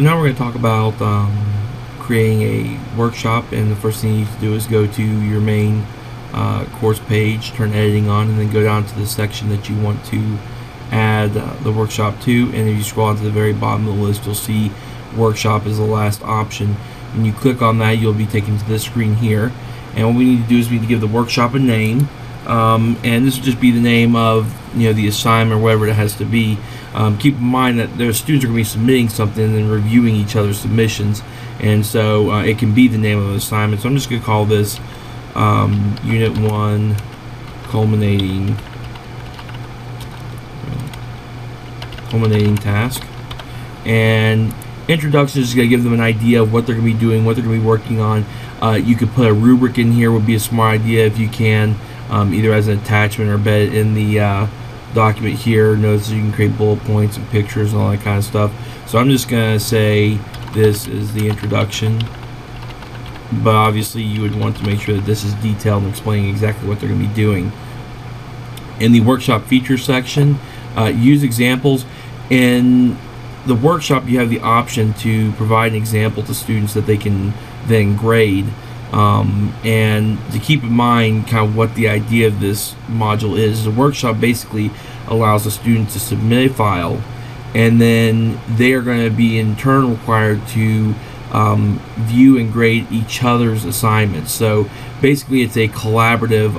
So now we're going to talk about creating a workshop, and the first thing you need to do is go to your main course page, turn editing on, and then go down to the section that you want to add the workshop to. And if you scroll down to the very bottom of the list, you'll see workshop is the last option. When you click on that, you'll be taken to this screen here, and what we need to do is we need to give the workshop a name, and this will just be the name of the assignment or whatever it has to be. Keep in mind that their students are going to be submitting something and then reviewing each other's submissions, and so it can be the name of the assignment. So I'm just going to call this Unit 1 Culminating Task. And introduction is going to give them an idea of what they're going to be doing, what they're going to be working on. You could put a rubric in here, would be a smart idea if you can, either as an attachment or embed in the document here. Notice you can create bullet points and pictures and all that kind of stuff. So I'm just going to say this is the introduction, but obviously you would want to make sure that this is detailed and explaining exactly what they're going to be doing. In the workshop features section, use examples. In the workshop, you have the option to provide an example to students that they can then grade, and to keep in mind kind of what the idea of this module is. The workshop basically allows the student to submit a file, and then they are going to be in turn required to view and grade each other's assignments. So basically it's a collaborative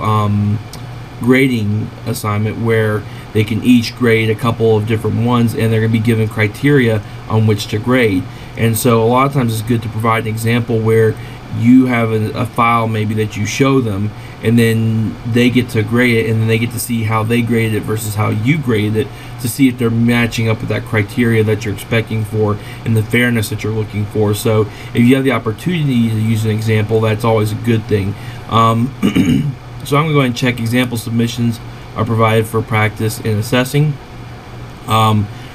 grading assignment where they can each grade a couple of different ones, and they're going to be given criteria on which to grade. And so a lot of times it's good to provide an example where you have a file maybe that you show them, and then they get to grade it, and then they get to see how they graded it versus how you graded it, to see if they're matching up with that criteria that you're expecting for and the fairness that you're looking for. So if you have the opportunity to use an example, that's always a good thing. So I'm going to go ahead and check example submissions are provided for practice in assessing.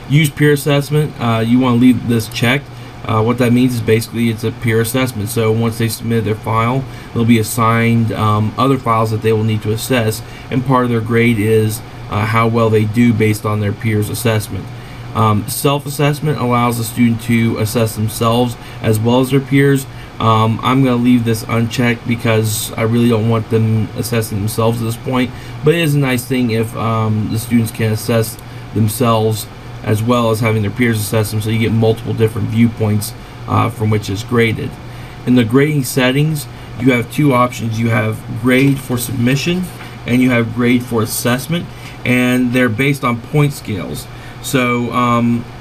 Use peer assessment. You want to leave this checked. What that means is basically it's a peer assessment. So once they submit their file, they'll be assigned other files that they will need to assess, and part of their grade is how well they do based on their peers' assessment. Self-assessment allows the student to assess themselves as well as their peers. I'm going to leave this unchecked because I really don't want them assessing themselves at this point, but it is a nice thing if the students can assess themselves as well as having their peers assess them, so you get multiple different viewpoints from which is graded. In the grading settings, you have two options. You have grade for submission and you have grade for assessment, and they're based on point scales. So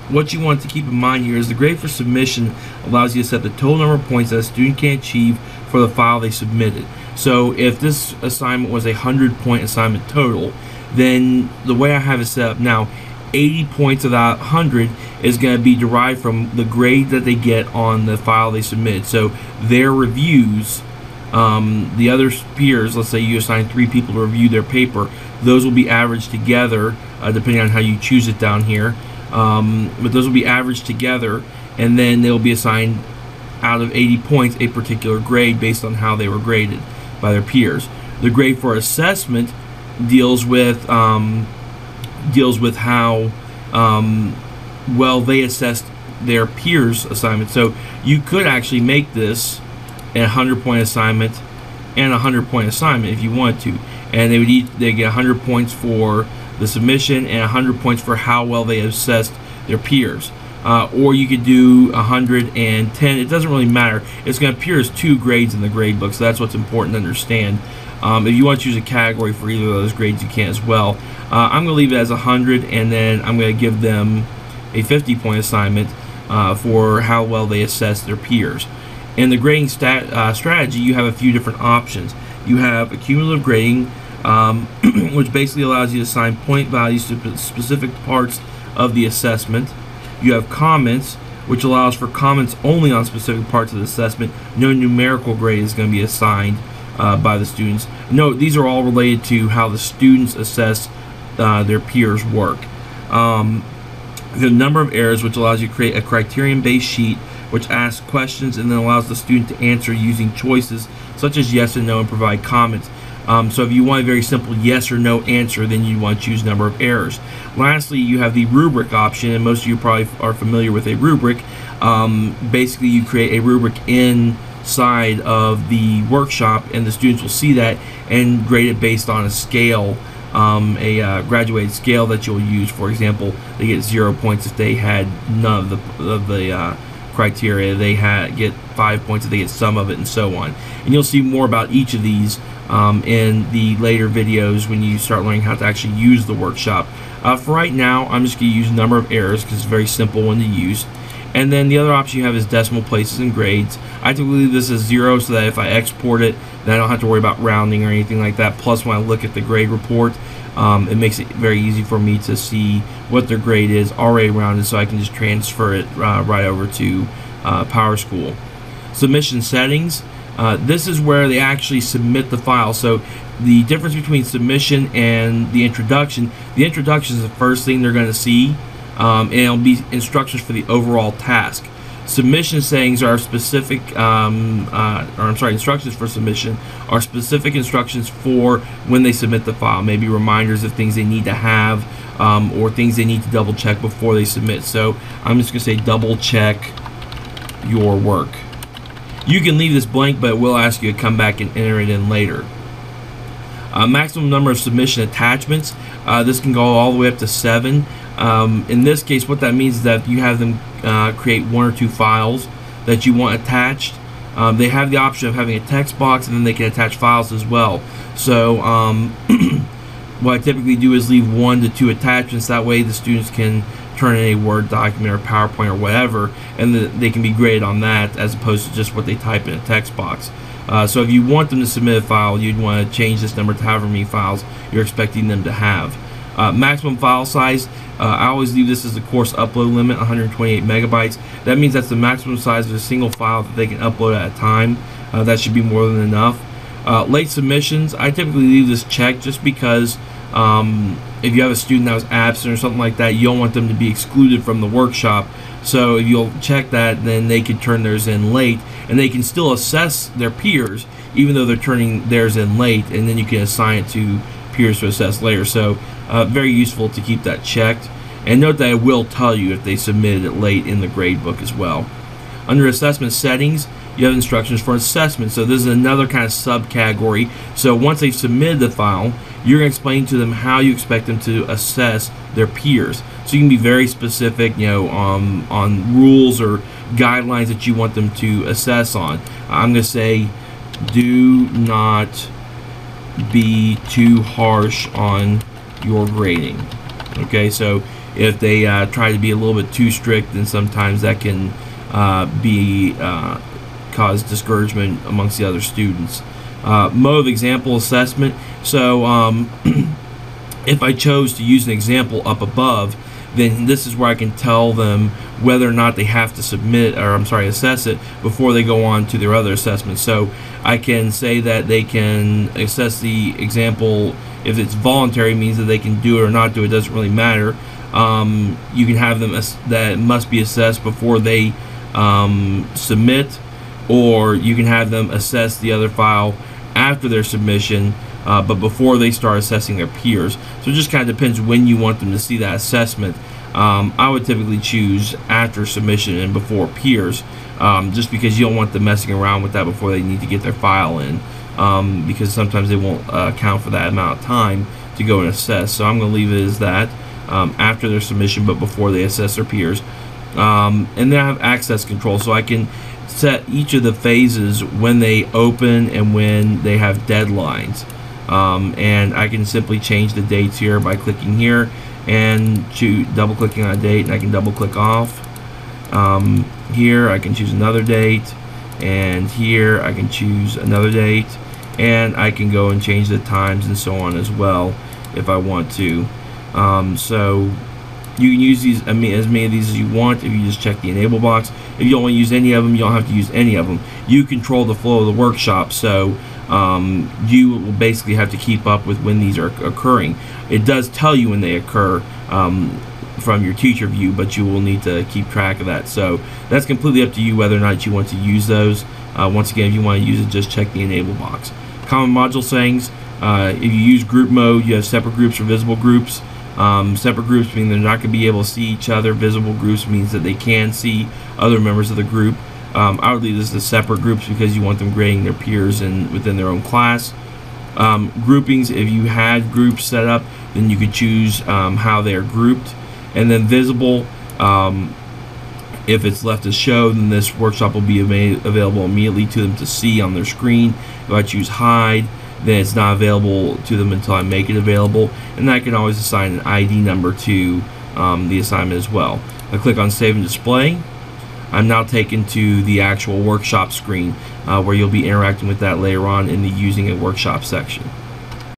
what you want to keep in mind here is the grade for submission allows you to set the total number of points that a student can achieve for the file they submitted. So if this assignment was a 100-point assignment total, then the way I have it set up now, 80 points of that 100 is going to be derived from the grade that they get on the file they submit. So their reviews, the other peers, let's say you assign 3 people to review their paper, those will be averaged together depending on how you choose it down here. But those will be averaged together, and then they'll be assigned out of 80 points a particular grade based on how they were graded by their peers. The grade for assessment deals with how well they assessed their peers' assignment. So you could actually make this a 100-point assignment and a 100-point assignment if you wanted to, and they get 100 points for the submission and 100 points for how well they assessed their peers. Or you could do 110. It doesn't really matter. It's going to appear as 2 grades in the grade book, so that's what's important to understand. If you want to choose a category for either of those grades, you can as well. I'm going to leave it as 100, and then I'm going to give them a 50-point assignment for how well they assess their peers. In the grading strategy, you have a few different options. You have accumulative grading, which basically allows you to assign point values to specific parts of the assessment. You have comments, which allows for comments only on specific parts of the assessment. No numerical grade is going to be assigned by the students. Note, these are all related to how the students assess their peers' work. The number of errors, which allows you to create a criterion-based sheet which asks questions and then allows the student to answer using choices such as yes and no and provide comments. So if you want a very simple yes or no answer, then you want to choose number of errors. Lastly, you have the rubric option, and most of you probably are familiar with a rubric. Basically, you create a rubric inside of the workshop, and the students will see that and grade it based on a scale, a graduated scale that you'll use. For example, they get 0 points if they had none of the criteria. They get 5 points if they get some of it, and so on. And you'll see more about each of these in the later videos when you start learning how to actually use the workshop. For right now, I'm just going to use number of errors because it's a very simple one to use. And then the other option you have is decimal places and grades. I typically leave this as 0 so that if I export it, then I don't have to worry about rounding or anything like that. Plus, when I look at the grade report, it makes it very easy for me to see what their grade is already rounded, so I can just transfer it right over to PowerSchool. Submission settings. This is where they actually submit the file. So the difference between submission and the introduction is the first thing they're going to see, and it'll be instructions for the overall task. Submission settings are specific, instructions for submission are specific instructions for when they submit the file. Maybe reminders of things they need to have, or things they need to double check before they submit. So I'm just going to say double check your work. You can leave this blank, but it will ask you to come back and enter it in later. Maximum number of submission attachments. This can go all the way up to 7. In this case, what that means is that you have them create 1 or 2 files that you want attached. They have the option of having a text box, and then they can attach files as well. So what I typically do is leave 1 to 2 attachments. That way the students can turn in a Word document or PowerPoint or whatever, and they can be graded on that as opposed to just what they type in a text box. So if you want them to submit a file, you'd want to change this number to however many files you're expecting them to have. Maximum file size, I always leave this as the course upload limit, 128 megabytes. That means that's the maximum size of a single file that they can upload at a time. That should be more than enough. Late submissions, I typically leave this checked just because if you have a student that was absent or something like that, you don't want them to be excluded from the workshop. So if you'll check that, then they can turn theirs in late, and they can still assess their peers even though they're turning theirs in late, and then you can assign it to peers to assess later. So very useful to keep that checked. And note that it will tell you if they submitted it late in the grade book as well. Under assessment settings, you have instructions for assessment. So this is another kind of subcategory. So once they've submitted the file, you're going to explain to them how you expect them to assess their peers. So you can be very specific, on rules or guidelines that you want them to assess on. I'm going to say, do not be too harsh on your grading. Okay, so if they try to be a little bit too strict, then sometimes that can cause discouragement amongst the other students. Mode of example assessment. So if I chose to use an example up above, then this is where I can tell them whether or not they have to assess it before they go on to their other assessments. So I can say that they can assess the example. If it's voluntary, means that they can do it or not do it, doesn't really matter. You can have them that it must be assessed before they submit, or you can have them assess the other file after their submission, but before they start assessing their peers. So it just kind of depends when you want them to see that assessment. I would typically choose after submission and before peers, just because you don't want them messing around with that before they need to get their file in, because sometimes they won't account for that amount of time to go and assess. So I'm going to leave it as that, after their submission but before they assess their peers. And then I have access control, so I can set each of the phases when they open and when they have deadlines. And I can simply change the dates here by clicking here and double clicking on a date, and I can double click off. Here I can choose another date, and here I can choose another date, and I can go and change the times and so on as well if I want to. So you can use these, as many of these as you want if you just check the enable box. If you don't want to use any of them, you don't have to use any of them. You control the flow of the workshop, so you will basically have to keep up with when these are occurring. It does tell you when they occur from your teacher view, but you will need to keep track of that. So that's completely up to you whether or not you want to use those. Once again, if you want to use it, just check the enable box. Common module settings. If you use group mode, you have separate groups or visible groups. Separate groups mean they're not going to be able to see each other. Visible groups means that they can see other members of the group. I would leave this as separate groups because you want them grading their peers and within their own class. Groupings, if you had groups set up, then you could choose how they are grouped. And then visible, if it's left as show, then this workshop will be available immediately to them to see on their screen. If I choose hide, then it's not available to them until I make it available, and I can always assign an ID number to the assignment as well. I click on Save and Display. I'm now taken to the actual workshop screen where you'll be interacting with that later on in the Using a Workshop section.